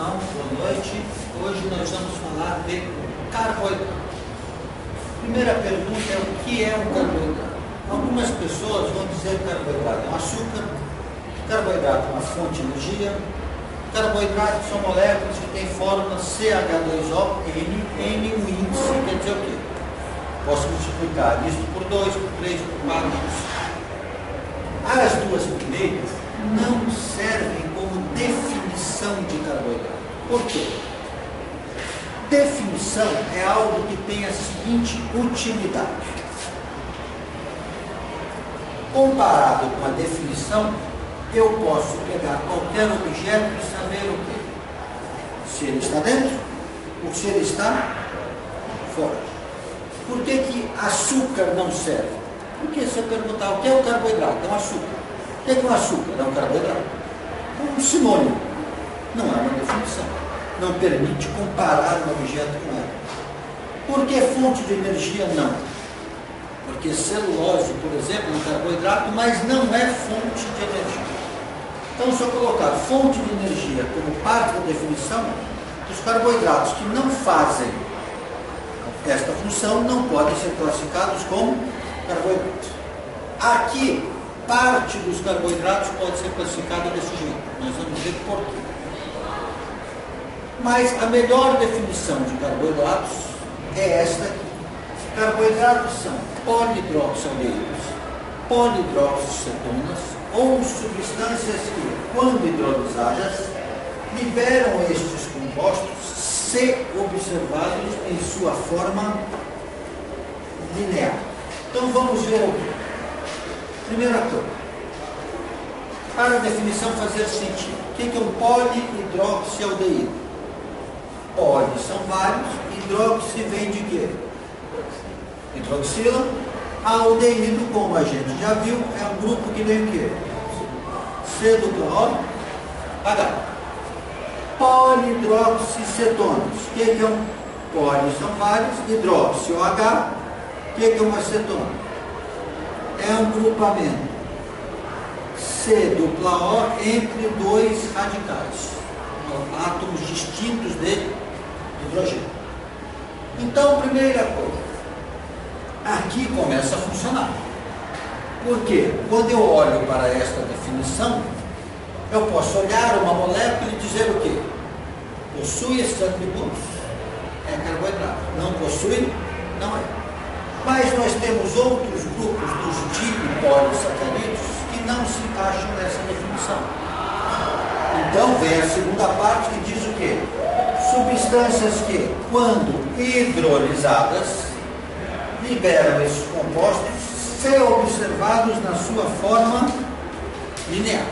Então, boa noite. Hoje nós vamos falar de carboidrato. Primeira pergunta é o que é um carboidrato? Algumas pessoas vão dizer que carboidrato é um açúcar, carboidrato é uma fonte de energia, carboidratos são moléculas que têm fórmula CH2O, N, o índice quer dizer o quê? Posso multiplicar isso por 2, por 3, por 4, por 5. As duas primeiras não servem como definição de carboidrato. Por quê? Definição é algo que tem a seguinte utilidade. Comparado com a definição, eu posso pegar qualquer objeto e saber o quê? Se ele está dentro ou se ele está fora. Por que açúcar não serve? Porque se eu perguntar o que é o carboidrato, é um açúcar. O que é um açúcar? É um carboidrato. É um sinônimo. Não é uma definição. Não permite comparar um objeto com ela. Por que fonte de energia não? Porque celulose, por exemplo, é um carboidrato, mas não é fonte de energia. Então, se eu colocar fonte de energia como parte da definição, os carboidratos que não fazem esta função não podem ser classificados como carboidratos. Aqui, parte dos carboidratos pode ser classificada desse jeito. Nós vamos ver por quê. Mas a melhor definição de carboidratos é esta aqui. Carboidratos são polihidroxialdeídos, polihidroxicetonas ou substâncias que, quando hidrolisadas, liberam estes compostos se observados em sua forma linear. Então vamos ver aqui. Primeira coisa, para a definição fazer sentido, o que é um polihidroxialdeído? Poli são vários, hidroxi vem de quê? Hidroxila. Aldeído, como a gente já viu, é um grupo que vem o quê? C dupla O, H. Polihidroxicetonas. O que é um poli? São vários. Hidroxi, OH. O que é uma cetona? É um grupamento C dupla O entre dois radicais, átomos distintos de hidrogênio. Então, primeira coisa, aqui começa a funcionar. Porque quando eu olho para esta definição, eu posso olhar uma molécula e dizer o quê? Possui esses atributos? É carboidrato. Não possui? Não é. Mas nós temos outros grupos dos dipolisacarídeos que não se encaixam nessa definição. Então vem a segunda parte que diz o quê? Substâncias que, quando hidrolisadas, liberam esses compostos se observados na sua forma linear.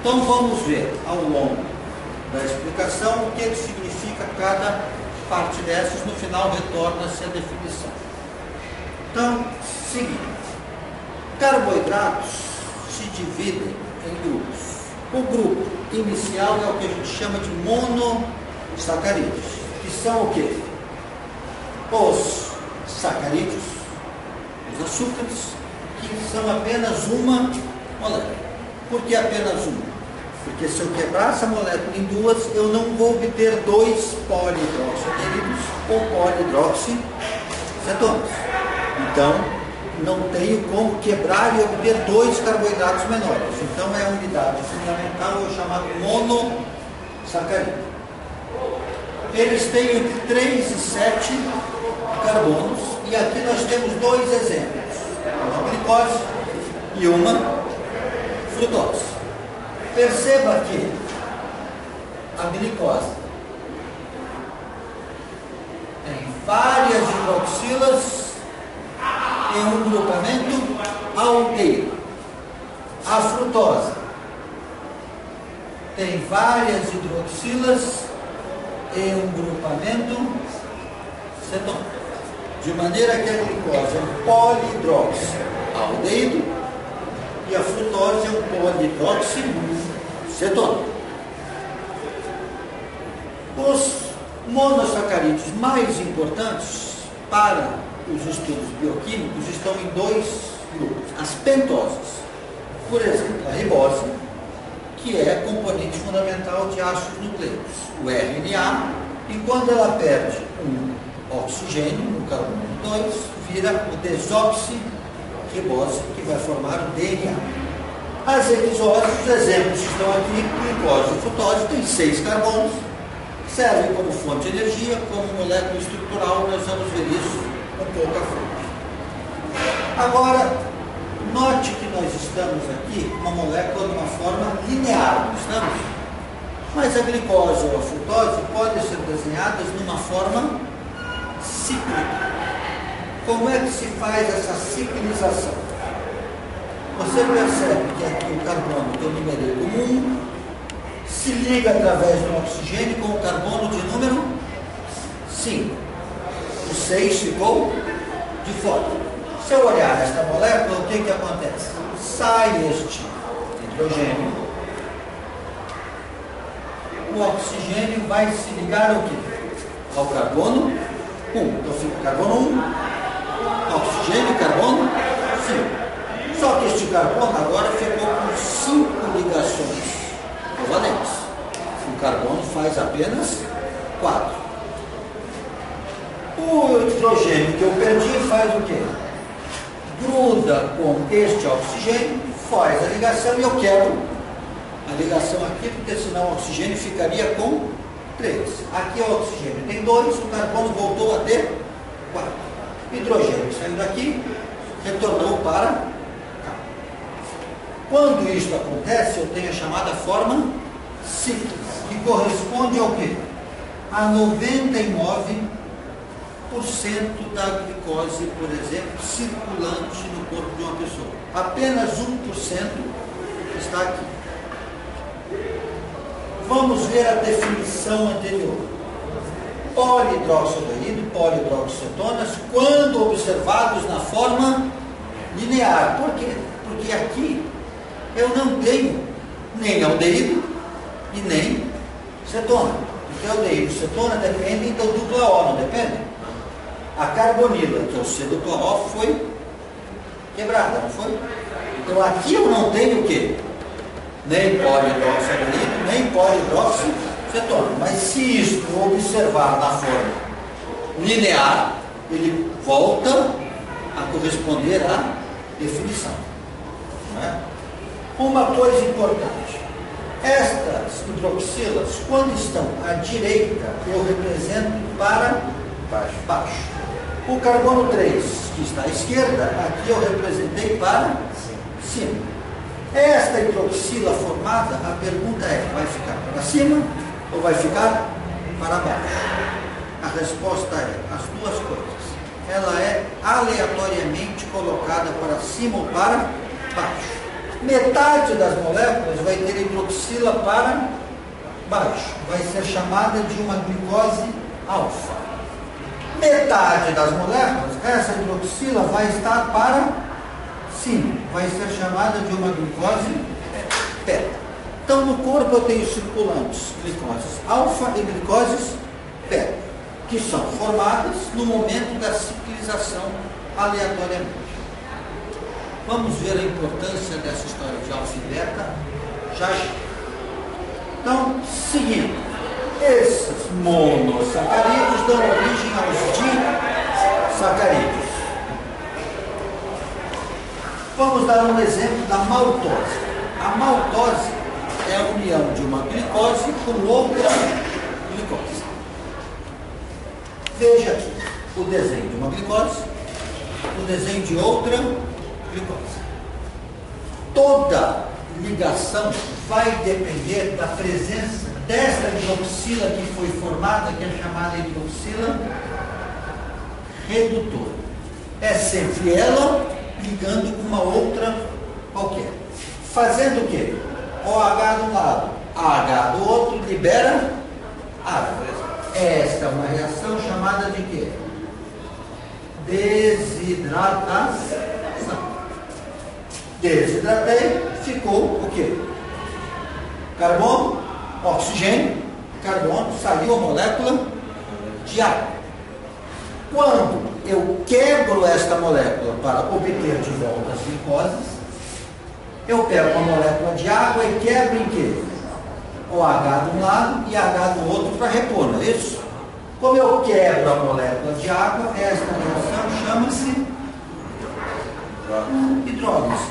Então vamos ver ao longo da explicação o que significa cada parte dessas. No final retorna-se a definição. Então, seguinte, carboidratos se dividem em grupos. O grupo inicial é o que a gente chama de monossacarídeos, que são o quê? Os sacarídeos, os açúcares, que são apenas uma molécula. Por que apenas uma? Porque se eu quebrar essa molécula em duas, eu não vou obter dois polihidroxialdeídos ou polihidroxicetonas. Então, não tenho como quebrar e obter dois carboidratos menores. Então, é a unidade fundamental, é chamado monossacarídeo. Eles têm entre 3 e 7 carbonos, e aqui nós temos dois exemplos, uma glicose e uma frutose. Perceba que a glicose tem várias hidroxilas em um grupamento aldeído. A frutose tem várias hidroxilas em um grupamento cetônico. De maneira que a glicose é um polihidroxialdeído e a frutose é um polihidroxicetônico. Os monossacarídeos mais importantes para os estudos bioquímicos estão em dois grupos. As pentoses, por exemplo, a ribose, que é componente fundamental de ácidos nucleicos. O RNA, e quando ela perde um oxigênio, no carbono 2, vira o desoxirribose, que vai formar o DNA. As hexoses, os exemplos que estão aqui, glicose e frutose, tem 6 carbonos, servem como fonte de energia, como molécula estrutural, nós vamos ver isso um pouco à frente. Agora, note que nós estamos aqui com uma molécula de uma forma linear, não estamos? Mas a glicose ou a frutose podem ser desenhadas numa forma cíclica. Como é que se faz essa ciclização? Você percebe que aqui o carbono que eu numerei como 1 se liga através do oxigênio com o carbono de número 5. O 6 ficou de fora. Se eu olhar esta molécula, o que acontece? Sai este hidrogênio, o oxigênio vai se ligar ao quê? Ao carbono 1. Então fica carbono 1, oxigênio, carbono 5. Só que este carbono agora ficou com 5 ligações covalentes. O carbono faz apenas 4. O hidrogênio que eu perdi faz o quê? Gruda com este oxigênio, faz a ligação e eu quebro a ligação aqui, porque senão o oxigênio ficaria com 3. Aqui o oxigênio tem 2, o carbono voltou a ter 4. O hidrogênio saiu daqui, retornou para cá. Quando isso acontece, eu tenho a chamada forma cíclica, que corresponde ao quê? A 99% da glicose, por exemplo, circulante no corpo de uma pessoa. Apenas 1% está aqui. Vamos ver a definição anterior. Polihidroxialdeído, polihidroxicetonas, quando observados na forma linear. Por quê? Porque aqui eu não tenho nem aldeído e nem cetona. Porque aldeído e cetona dependem do dupla O, não dependem? A carbonila, que é o C-dupla-O, foi quebrada, não foi? Então aqui eu não tenho o quê? Nem polihidroxialdeído, nem polihidroxicetona. Mas se isto observar na forma linear, ele volta a corresponder à definição. Não é? Uma coisa importante. Estas hidroxilas, quando estão à direita, eu represento para baixo. O carbono 3, que está à esquerda, aqui eu representei para cima. Esta hidroxila formada, a pergunta é, vai ficar para cima ou vai ficar para baixo? A resposta é as duas coisas. Ela é aleatoriamente colocada para cima ou para baixo. Metade das moléculas vai ter hidroxila para baixo. Vai ser chamada de uma glicose alfa. Metade das moléculas, essa hidroxila vai estar para cima. Vai ser chamada de uma glicose beta. Então, no corpo eu tenho circulantes, glicoses alfa e glicoses beta, que são formadas no momento da ciclização aleatoriamente. Vamos ver a importância dessa história de alfa e beta já já. Então, seguindo. Esses monossacarídeos dão origem aos disacarídeos. Vamos dar um exemplo da maltose. A maltose é a união de uma glicose com outra glicose. Veja aqui o desenho de uma glicose, o desenho de outra glicose. Toda ligação vai depender da presença desta hidroxila que foi formada, que é chamada hidroxila redutora. É sempre ela ligando com uma outra qualquer. Fazendo o quê? OH de um lado, AH do outro, libera água. Esta é uma reação chamada de quê? Desidratação. Desidratei, ficou o quê? Carbono, oxigênio, carbono, saiu a molécula de água. Quando eu quebro esta molécula para obter de volta as glicoses, Eu pego uma molécula de água e quebro em quê? O H de um lado e H do outro para repor, não é isso? Como eu quebro a molécula de água, esta reação chama-se hidrólise,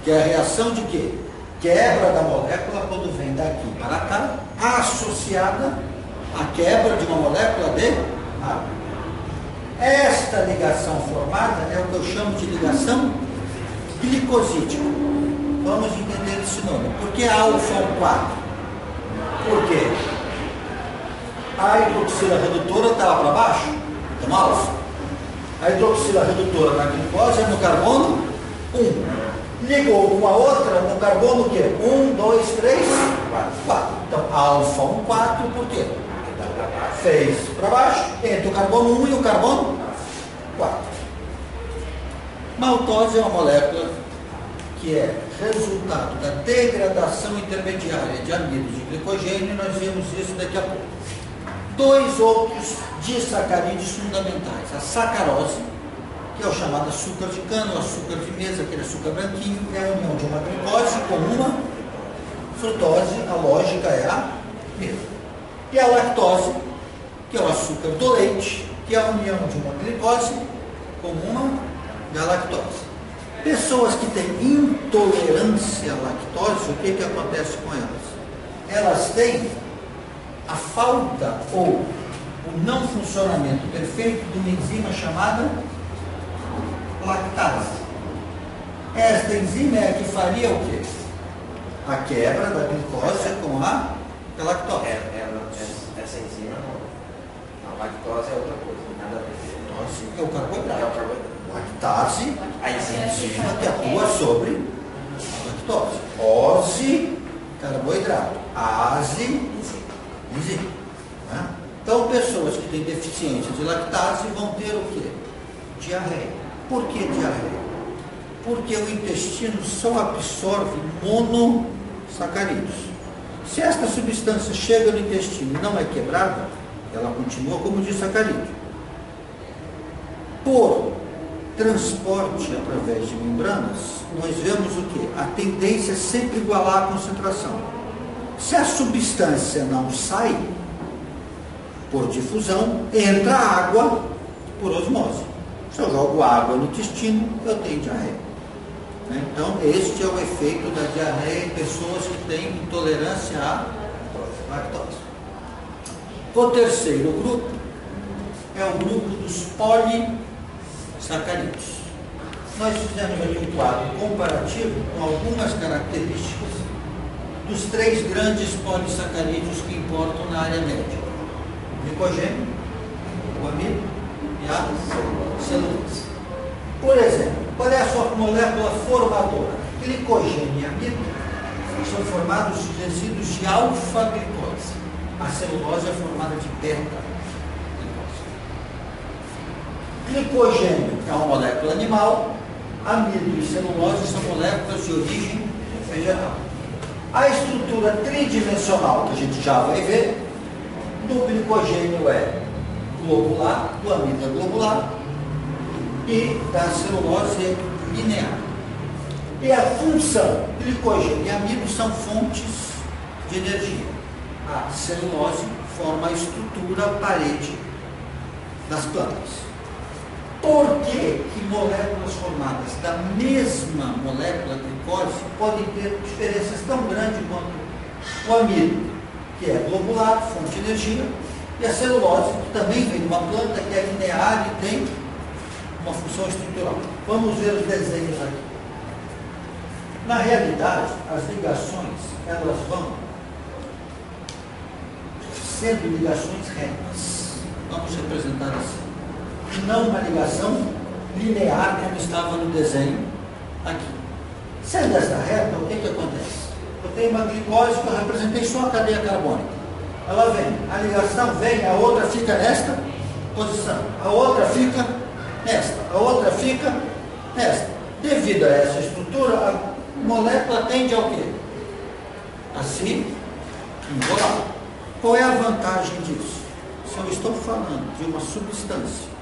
que é a reação de quê? Quebra da molécula quando vem daqui para cá, associada à quebra de uma molécula de água. Esta ligação formada é o que eu chamo de ligação glicosídica. Vamos entender esse nome. Por que alfa 4? Por quê? A hidroxila redutora estava para baixo, então alfa. A hidroxila redutora na glicose é no carbono 1. Ligou uma outra no carbono o quê? 1, 2, 3, 4. Então alfa 1, 4, por quê? Fez para baixo, entre o carbono 1 e o carbono 4. Maltose é uma molécula que é resultado da degradação intermediária de amido de glicogênio, e nós vemos isso daqui a pouco. Dois outros disacarídeos fundamentais: a sacarose, que é o chamado açúcar de cana, o açúcar de mesa, aquele açúcar branquinho, é a união de uma glicose com uma frutose, a lógica é a mesma. E a lactose, que é o açúcar do leite, que é a união de uma glicose com uma galactose. Pessoas que têm intolerância à lactose, o que acontece com elas? Elas têm a falta ou o não funcionamento perfeito de uma enzima chamada lactase. Esta enzima é a que faria o quê? A quebra da glicose com a galactose. Essa enzima não. A lactose é outra coisa, nada a ver. Lactose é o carboidrato. É o carboidrato. Lactase, A enzima que atua sobre a lactose. Ose, carboidrato. Ase, enzima. Né? Então, pessoas que têm deficiência de lactase vão ter o quê? Diarreia. Por que diarreia? Porque o intestino só absorve monossacarídeos. Se esta substância chega no intestino e não é quebrada, ela continua como disacarídeo. Por transporte através de membranas, nós vemos o quê? A tendência é sempre igualar a concentração. Se a substância não sai por difusão, entra água por osmose. Se eu jogo água no intestino, eu tenho diarreia. Então, este é o efeito da diarreia em pessoas que têm intolerância à lactose. O terceiro grupo é o grupo dos polissacarídeos. Nós fizemos aqui um quadro comparativo com algumas características dos três grandes polissacarídeos que importam na área médica: o glicogênio, o amido e a celulose. Por exemplo, qual é a sua molécula formadora? Glicogênio e amido são formados de resíduos de alfa-glicose. A celulose é formada de beta-glicose. Glicogênio é uma molécula animal, amido e celulose são moléculas de origem vegetal. A estrutura tridimensional, que a gente já vai ver, do glicogênio é globular, do amido é globular, e da celulose é linear. E a função, glicogênio e amido são fontes de energia. A celulose forma a estrutura, a parede das plantas. Por que moléculas formadas da mesma molécula glicose podem ter diferenças tão grandes quanto o amido, que é globular, fonte de energia, e a celulose, que também vem de uma planta que é linear e tem uma função estrutural? Vamos ver os desenhos aqui. Na realidade, as ligações, elas vão sendo ligações retas. Vamos representar assim. E não uma ligação linear, como estava no desenho aqui. Sendo esta reta, o que acontece? Eu tenho uma glicose que eu representei só a cadeia carbônica. Ela vem, a ligação vem, a outra fica nesta posição, a outra fica nesta, a outra fica nesta. Devido a essa estrutura, a molécula tende ao quê? A se enrolar. Qual é a vantagem disso? Se eu estou falando de uma substância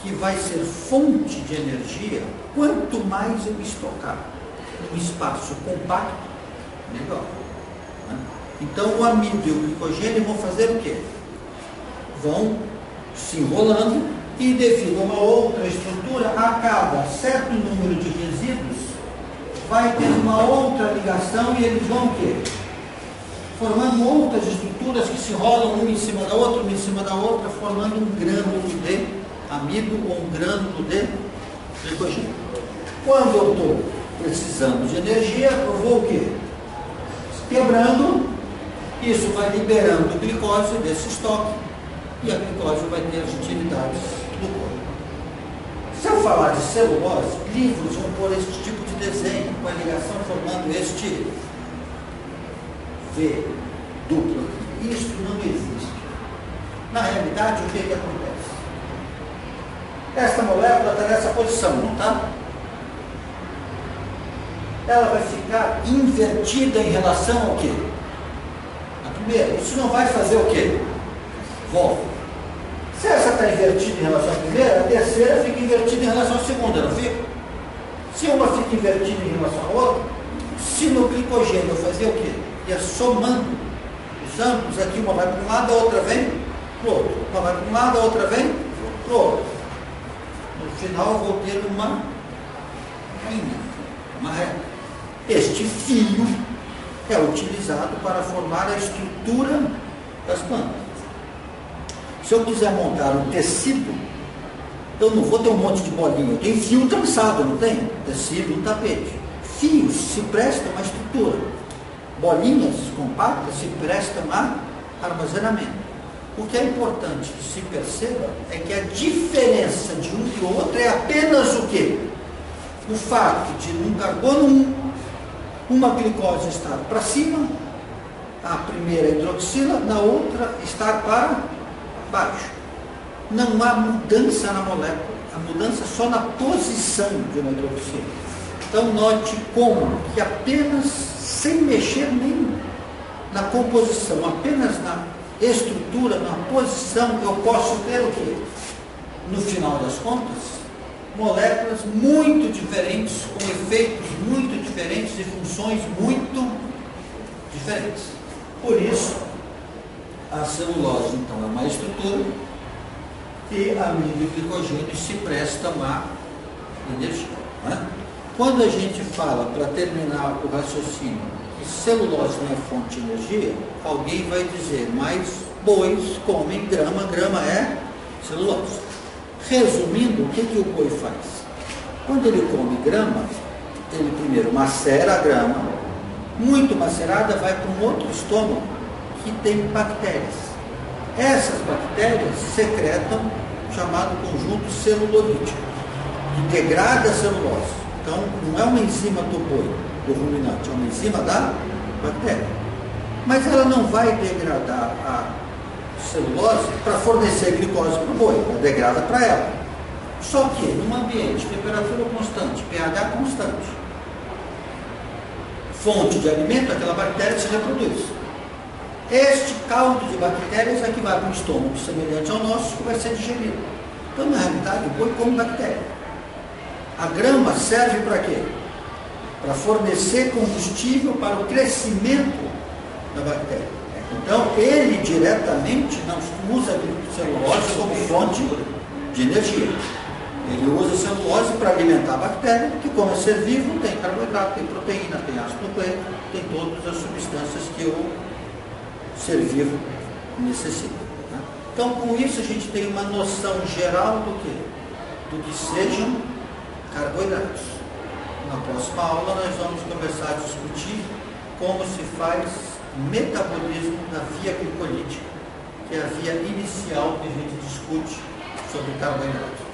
que vai ser fonte de energia, quanto mais eu estocar, num espaço compacto, melhor. Né? Então o amido e o glicogênio vão fazer o quê? Vão se enrolando e, devido a uma outra estrutura, a cada certo número de resíduos vai ter uma outra ligação e eles vão o quê? Formando outras estruturas que se enrolam uma em cima da outra, uma em cima da outra, formando um grânulo de amido ou um grânulo de glicogênio. Quando eu estou precisando de energia, eu vou o quê? Quebrando, isso vai liberando glicose desse estoque e a glicose vai ter as utilidades do corpo. Se eu falar de celulose, livros vão pôr este tipo de desenho, com a ligação formando este V duplo. Isso não existe. Na realidade, o que acontece? Esta molécula está nessa posição, não está? Ela vai ficar invertida em relação ao quê? A primeira. Isso não vai fazer o quê? Volta. Se essa está invertida em relação à primeira, a terceira fica invertida em relação à segunda, não fica? Se uma fica invertida em relação à outra, se no glicogênio eu fazer o quê? Ia somando os ambos, aqui uma vai para um lado, a outra vem para o outro. Uma vai para um lado, a outra vem para o outro. No final eu vou ter uma linha, uma reta. Este fio é utilizado para formar a estrutura das plantas. Se eu quiser montar um tecido, eu não vou ter um monte de bolinha. Eu tenho fio trançado, não tem? Tecido, um tapete. Fios se prestam à estrutura. Bolinhas compactas se prestam a armazenamento. O que é importante que se perceba é que a diferença de um e outro é apenas o quê? O fato de num carbono 1, uma glicose estar para cima, a primeira hidroxila, na outra estar para baixo. Não há mudança na molécula, a mudança só na posição de uma hidroxila. Então note como que apenas sem mexer nem na composição, apenas na estrutura, na posição, eu posso ter o quê? No final das contas, moléculas muito diferentes, com efeitos muito diferentes e funções muito diferentes. Por isso, a celulose, então, é uma estrutura e amido e glicogênio se prestam a energia. Né? Quando a gente fala, para terminar o raciocínio, que celulose não é fonte de energia, alguém vai dizer, mas bois comem grama, grama é celulose. Resumindo, o que o boi faz? Quando ele come grama, ele primeiro macera a grama, muito macerada, vai para um outro estômago que tem bactérias. Essas bactérias secretam o chamado conjunto celulolítico, que degrada a celulose. Então, não é uma enzima do boi, do ruminante, é uma enzima da bactéria. Mas ela não vai degradar a celulose para fornecer glicose para o boi, ela degrada para ela. Só que, num ambiente, temperatura constante, pH constante, fonte de alimento, aquela bactéria se reproduz. Este caldo de bactérias é que vai para um estômago semelhante ao nosso, que vai ser digerido. Então, na realidade, o boi come bactéria. A grama serve para quê? Para fornecer combustível para o crescimento da bactéria. Então, ele diretamente não usa a celulose como fonte de energia. Ele usa a celulose para alimentar a bactéria, que, como é ser vivo, tem carboidrato, tem proteína, tem ácido nucleico, tem todas as substâncias que o ser vivo necessita. Né? Então, com isso, a gente tem uma noção geral do que sejam carboidratos. Na próxima aula, nós vamos começar a discutir como se faz metabolismo da via glicolítica, que é a via inicial que a gente discute sobre carboidratos.